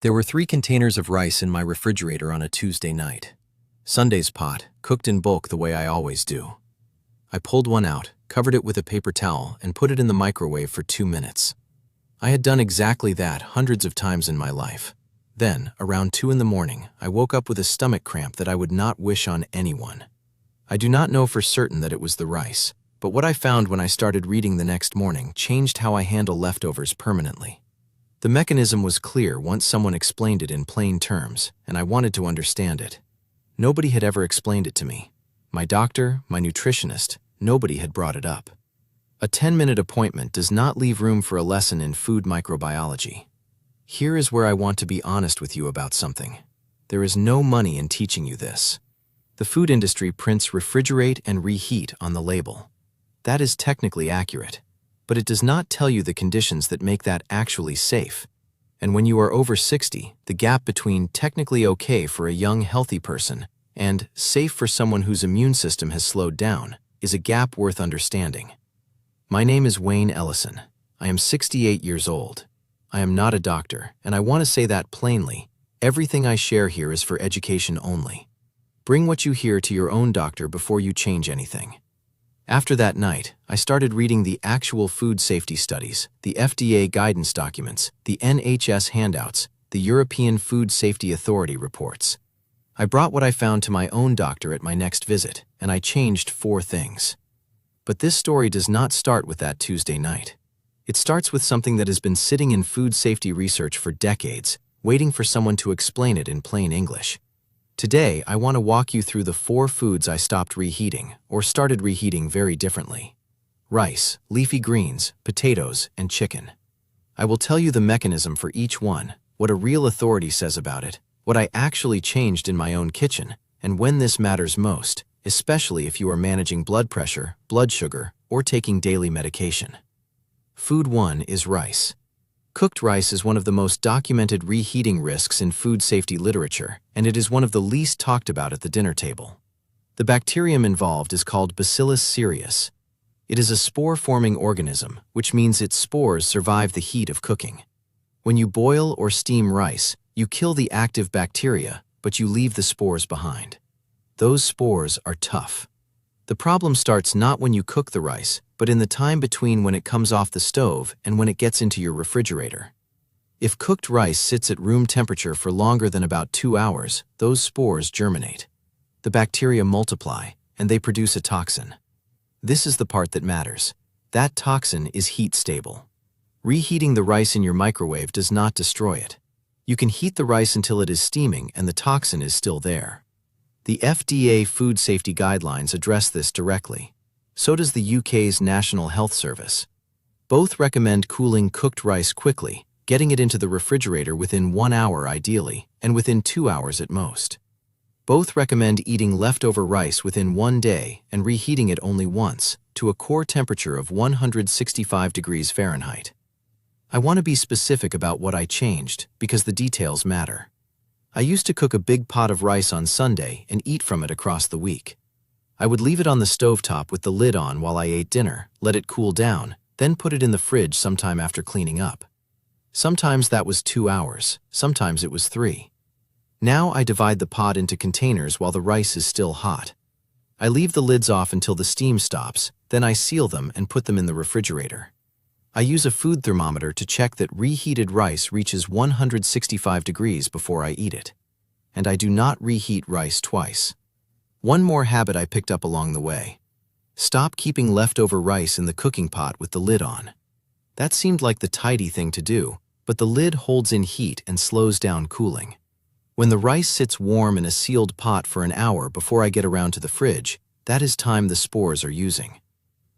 There were 3 containers of rice in my refrigerator on a Tuesday night. Sunday's pot, cooked in bulk the way I always do. I pulled one out, covered it with a paper towel, and put it in the microwave for 2 minutes. I had done exactly that hundreds of times in my life. Then, around 2 in the morning, I woke up with a stomach cramp that I would not wish on anyone. I do not know for certain that it was the rice, but what I found when I started reading the next morning changed how I handle leftovers permanently. The mechanism was clear once someone explained it in plain terms, and I wanted to understand it. Nobody had ever explained it to me. My doctor, my nutritionist, nobody had brought it up. A 10-minute appointment does not leave room for a lesson in food microbiology. Here is where I want to be honest with you about something. There is no money in teaching you this. The food industry prints refrigerate and reheat on the label. That is technically accurate, but it does not tell you the conditions that make that actually safe. And when you are over 60, the gap between technically okay for a young, healthy person and safe for someone whose immune system has slowed down is a gap worth understanding. My name is Wayne Ellison. I am 68 years old. I am not a doctor, and I want to say that plainly. Everything I share here is for education only. Bring what you hear to your own doctor before you change anything. After that night, I started reading the actual food safety studies, the FDA guidance documents, the NHS handouts, the European Food Safety Authority reports. I brought what I found to my own doctor at my next visit, and I changed 4 things. But this story does not start with that Tuesday night. It starts with something that has been sitting in food safety research for decades, waiting for someone to explain it in plain English. Today, I want to walk you through the 4 foods I stopped reheating, or started reheating very differently. Rice, leafy greens, potatoes, and chicken. I will tell you the mechanism for each one, what a real authority says about it, what I actually changed in my own kitchen, and when this matters most, especially if you are managing blood pressure, blood sugar, or taking daily medication. Food 1 is rice. Cooked rice is one of the most documented reheating risks in food safety literature, and it is one of the least talked about at the dinner table. The bacterium involved is called Bacillus cereus. It is a spore-forming organism, which means its spores survive the heat of cooking. When you boil or steam rice, you kill the active bacteria, but you leave the spores behind. Those spores are tough. The problem starts not when you cook the rice, but in the time between when it comes off the stove and when it gets into your refrigerator. If cooked rice sits at room temperature for longer than about 2 hours, those spores germinate. The bacteria multiply, and they produce a toxin. This is the part that matters. That toxin is heat stable. Reheating the rice in your microwave does not destroy it. You can heat the rice until it is steaming and the toxin is still there. The FDA food safety guidelines address this directly. So does the UK's National Health Service. Both recommend cooling cooked rice quickly, getting it into the refrigerator within 1 hour ideally, and within 2 hours at most. Both recommend eating leftover rice within 1 day and reheating it only once, to a core temperature of 165 degrees Fahrenheit. I want to be specific about what I changed, because the details matter. I used to cook a big pot of rice on Sunday and eat from it across the week. I would leave it on the stovetop with the lid on while I ate dinner, let it cool down, then put it in the fridge sometime after cleaning up. Sometimes that was 2 hours, sometimes it was 3. Now I divide the pot into containers while the rice is still hot. I leave the lids off until the steam stops, then I seal them and put them in the refrigerator. I use a food thermometer to check that reheated rice reaches 165 degrees before I eat it. And I do not reheat rice twice. One more habit I picked up along the way. Stop keeping leftover rice in the cooking pot with the lid on. That seemed like the tidy thing to do, but the lid holds in heat and slows down cooling. When the rice sits warm in a sealed pot for an hour before I get around to the fridge, that is time the spores are using.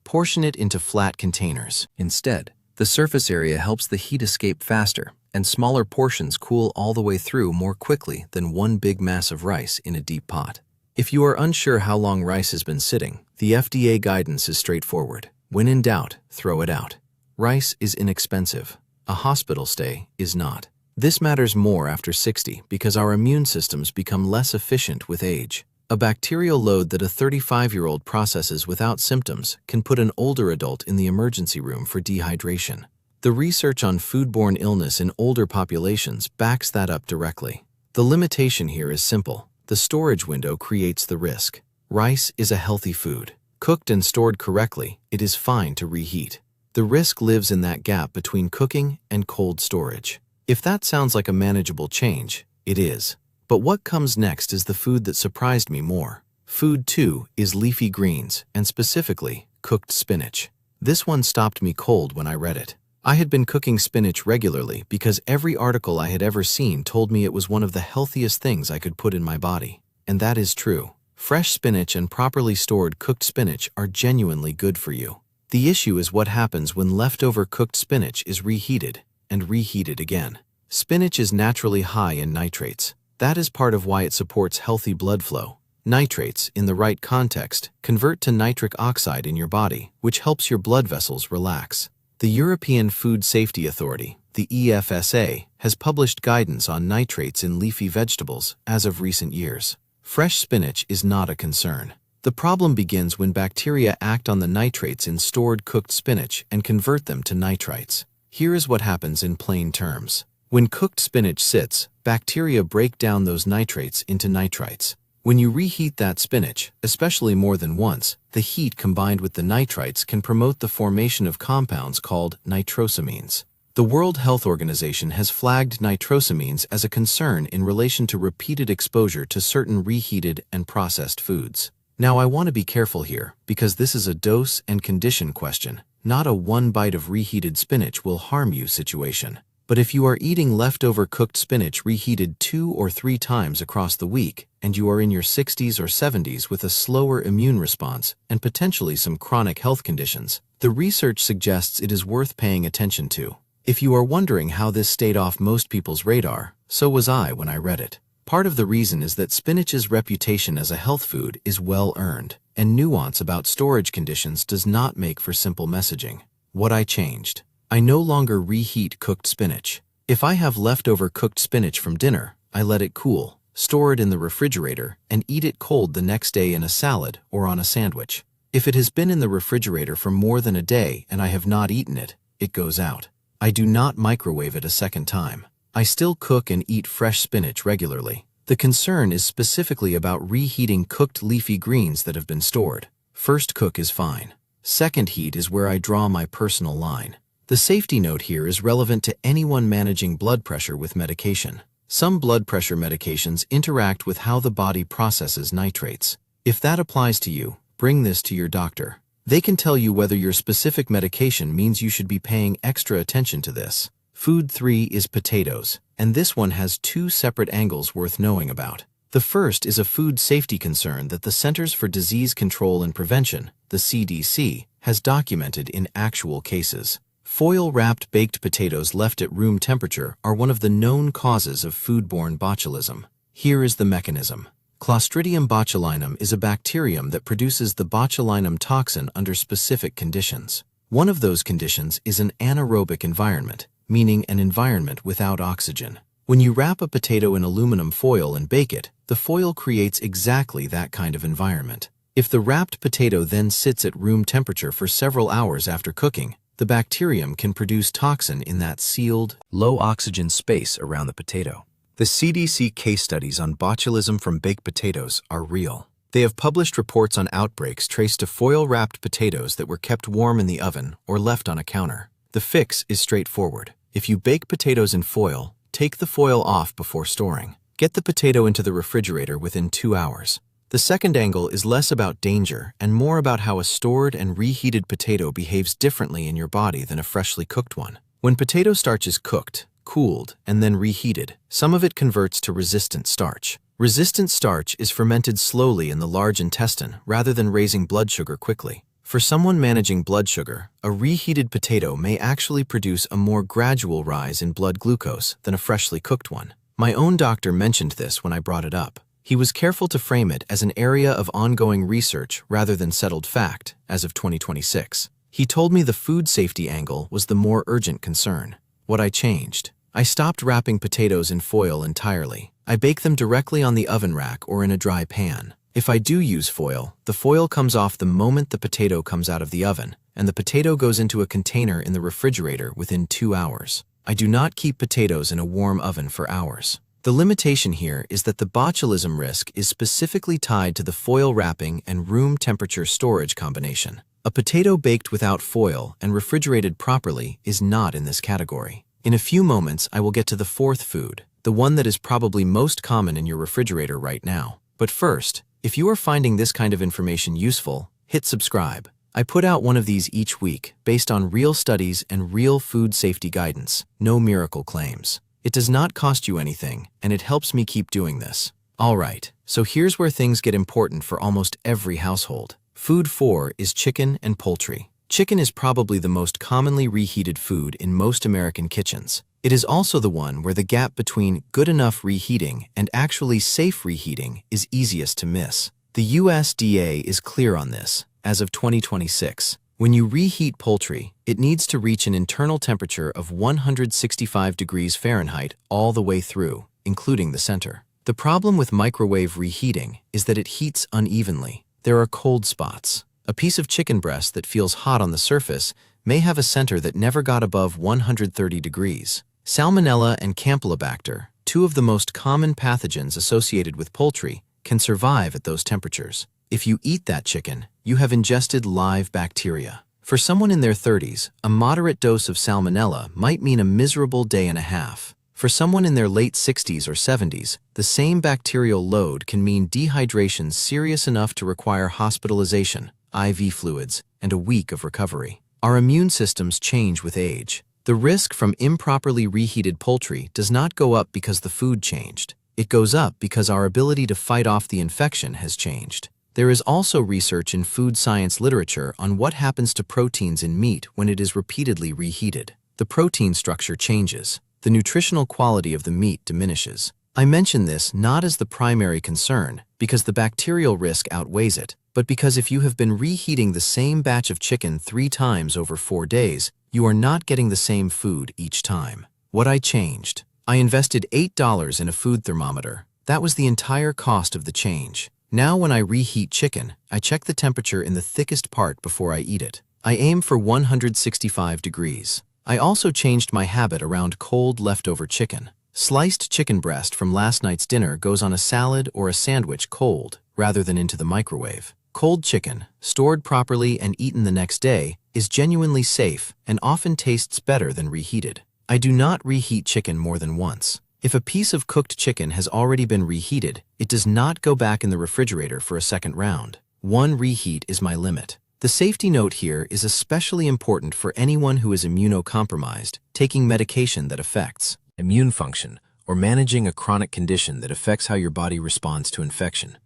Portion it into flat containers. Instead, the surface area helps the heat escape faster, and smaller portions cool all the way through more quickly than one big mass of rice in a deep pot. If you are unsure how long rice has been sitting, the FDA guidance is straightforward. When in doubt, throw it out. Rice is inexpensive. A hospital stay is not. This matters more after 60 because our immune systems become less efficient with age. A bacterial load that a 35-year-old processes without symptoms can put an older adult in the emergency room for dehydration. The research on foodborne illness in older populations backs that up directly. The limitation here is simple. The storage window creates the risk. Rice is a healthy food. Cooked and stored correctly, it is fine to reheat. The risk lives in that gap between cooking and cold storage. If that sounds like a manageable change, it is. But what comes next is the food that surprised me more. Food 2 is leafy greens, and specifically, cooked spinach. This one stopped me cold when I read it. I had been cooking spinach regularly because every article I had ever seen told me it was one of the healthiest things I could put in my body. And that is true. Fresh spinach and properly stored cooked spinach are genuinely good for you. The issue is what happens when leftover cooked spinach is reheated and reheated again. Spinach is naturally high in nitrates. That is part of why it supports healthy blood flow. Nitrates, in the right context, convert to nitric oxide in your body, which helps your blood vessels relax. The European Food Safety Authority, the EFSA, has published guidance on nitrates in leafy vegetables as of recent years. Fresh spinach is not a concern. The problem begins when bacteria act on the nitrates in stored cooked spinach and convert them to nitrites. Here is what happens in plain terms. When cooked spinach sits, bacteria break down those nitrates into nitrites. When you reheat that spinach, especially more than once, the heat combined with the nitrites can promote the formation of compounds called nitrosamines. The World Health Organization has flagged nitrosamines as a concern in relation to repeated exposure to certain reheated and processed foods. Now, I want to be careful here because this is a dose and condition question, not a one bite of reheated spinach will harm you situation. But if you are eating leftover cooked spinach reheated 2 or 3 times across the week, and you are in your 60s or 70s with a slower immune response and potentially some chronic health conditions, the research suggests it is worth paying attention to. If you are wondering how this stayed off most people's radar, so was I when I read it. Part of the reason is that spinach's reputation as a health food is well earned, and nuance about storage conditions does not make for simple messaging. What I changed. I no longer reheat cooked spinach. If I have leftover cooked spinach from dinner, I let it cool, store it in the refrigerator, and eat it cold the next day in a salad or on a sandwich. If it has been in the refrigerator for more than a day and I have not eaten it, it goes out. I do not microwave it a second time. I still cook and eat fresh spinach regularly. The concern is specifically about reheating cooked leafy greens that have been stored. First cook is fine. Second heat is where I draw my personal line. The safety note here is relevant to anyone managing blood pressure with medication. Some blood pressure medications interact with how the body processes nitrates. If that applies to you, bring this to your doctor. They can tell you whether your specific medication means you should be paying extra attention to this. Food 3 is potatoes, and this one has 2 separate angles worth knowing about. The first is a food safety concern that the Centers for Disease Control and Prevention, the CDC, has documented in actual cases. Foil-wrapped baked potatoes left at room temperature are one of the known causes of foodborne botulism. Here is the mechanism. Clostridium botulinum is a bacterium that produces the botulinum toxin under specific conditions. One of those conditions is an anaerobic environment, meaning an environment without oxygen. When you wrap a potato in aluminum foil and bake it, the foil creates exactly that kind of environment. If the wrapped potato then sits at room temperature for several hours after cooking, the bacterium can produce toxin in that sealed, low-oxygen space around the potato. The CDC case studies on botulism from baked potatoes are real. They have published reports on outbreaks traced to foil-wrapped potatoes that were kept warm in the oven or left on a counter. The fix is straightforward. If you bake potatoes in foil, take the foil off before storing. Get the potato into the refrigerator within 2 hours. The second angle is less about danger and more about how a stored and reheated potato behaves differently in your body than a freshly cooked one. When potato starch is cooked, cooled, and then reheated, some of it converts to resistant starch. Resistant starch is fermented slowly in the large intestine rather than raising blood sugar quickly. For someone managing blood sugar, a reheated potato may actually produce a more gradual rise in blood glucose than a freshly cooked one. My own doctor mentioned this when I brought it up. He was careful to frame it as an area of ongoing research rather than settled fact as of 2026. He told me the food safety angle was the more urgent concern. What I changed. I stopped wrapping potatoes in foil entirely. I bake them directly on the oven rack or in a dry pan. If I do use foil, the foil comes off the moment the potato comes out of the oven, and the potato goes into a container in the refrigerator within 2 hours. I do not keep potatoes in a warm oven for hours. The limitation here is that the botulism risk is specifically tied to the foil wrapping and room temperature storage combination. A potato baked without foil and refrigerated properly is not in this category. In a few moments, I will get to the fourth food, the one that is probably most common in your refrigerator right now. But first, if you are finding this kind of information useful, hit subscribe. I put out one of these each week based on real studies and real food safety guidance, no miracle claims. It does not cost you anything, and it helps me keep doing this. Alright, so here's where things get important for almost every household. Food 4 is chicken and poultry. Chicken is probably the most commonly reheated food in most American kitchens. It is also the one where the gap between good enough reheating and actually safe reheating is easiest to miss. The USDA is clear on this. As of 2026, when you reheat poultry, it needs to reach an internal temperature of 165 degrees Fahrenheit all the way through, including the center. The problem with microwave reheating is that it heats unevenly. There are cold spots. A piece of chicken breast that feels hot on the surface may have a center that never got above 130 degrees. Salmonella and Campylobacter, two of the most common pathogens associated with poultry, can survive at those temperatures. If you eat that chicken, you have ingested live bacteria. For someone in their 30s, a moderate dose of salmonella might mean a miserable day and a half. For someone in their late 60s or 70s, the same bacterial load can mean dehydration serious enough to require hospitalization, IV fluids, and a week of recovery. Our immune systems change with age. The risk from improperly reheated poultry does not go up because the food changed. It goes up because our ability to fight off the infection has changed. There is also research in food science literature on what happens to proteins in meat when it is repeatedly reheated. The protein structure changes. The nutritional quality of the meat diminishes. I mention this not as the primary concern, because the bacterial risk outweighs it, but because if you have been reheating the same batch of chicken 3 times over 4 days, you are not getting the same food each time. What I changed. I invested $8 in a food thermometer. That was the entire cost of the change. Now when I reheat chicken, I check the temperature in the thickest part before I eat it. I aim for 165 degrees. I also changed my habit around cold leftover chicken. Sliced chicken breast from last night's dinner goes on a salad or a sandwich cold, rather than into the microwave. Cold chicken, stored properly and eaten the next day, is genuinely safe and often tastes better than reheated. I do not reheat chicken more than once. If a piece of cooked chicken has already been reheated, it does not go back in the refrigerator for a second round. 1 reheat is my limit. The safety note here is especially important for anyone who is immunocompromised, taking medication that affects immune function, or managing a chronic condition that affects how your body responds to infection.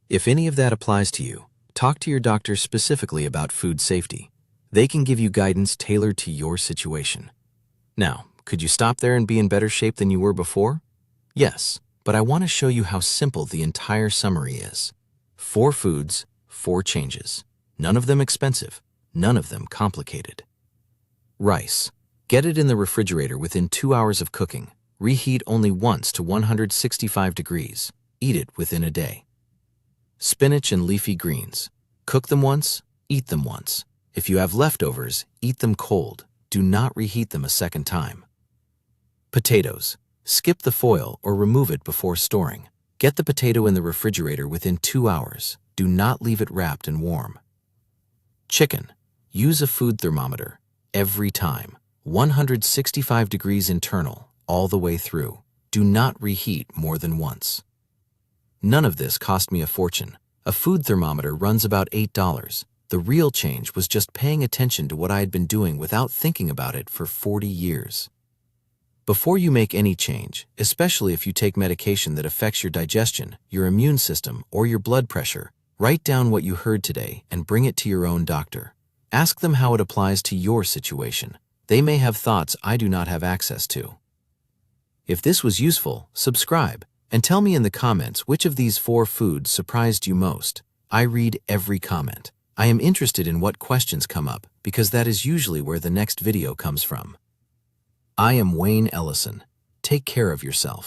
If any of that applies to you, talk to your doctor specifically about food safety. They can give you guidance tailored to your situation. Now, could you stop there and be in better shape than you were before? Yes, but I want to show you how simple the entire summary is. 4 foods, 4 changes. None of them expensive, none of them complicated. Rice. Get it in the refrigerator within 2 hours of cooking. Reheat only once to 165 degrees. Eat it within a day. Spinach and leafy greens. Cook them once, eat them once. If you have leftovers, eat them cold. Do not reheat them a second time. Potatoes. Skip the foil or remove it before storing. Get the potato in the refrigerator within 2 hours. Do not leave it wrapped and warm. Chicken. Use a food thermometer. Every time. 165 degrees internal, all the way through. Do not reheat more than once. None of this cost me a fortune. A food thermometer runs about $8. The real change was just paying attention to what I had been doing without thinking about it for 40 years. Before you make any change, especially if you take medication that affects your digestion, your immune system, or your blood pressure, write down what you heard today and bring it to your own doctor. Ask them how it applies to your situation. They may have thoughts I do not have access to. If this was useful, subscribe and tell me in the comments which of these 4 foods surprised you most. I read every comment. I am interested in what questions come up because that is usually where the next video comes from. I am Wayne Ellison. Take care of yourself.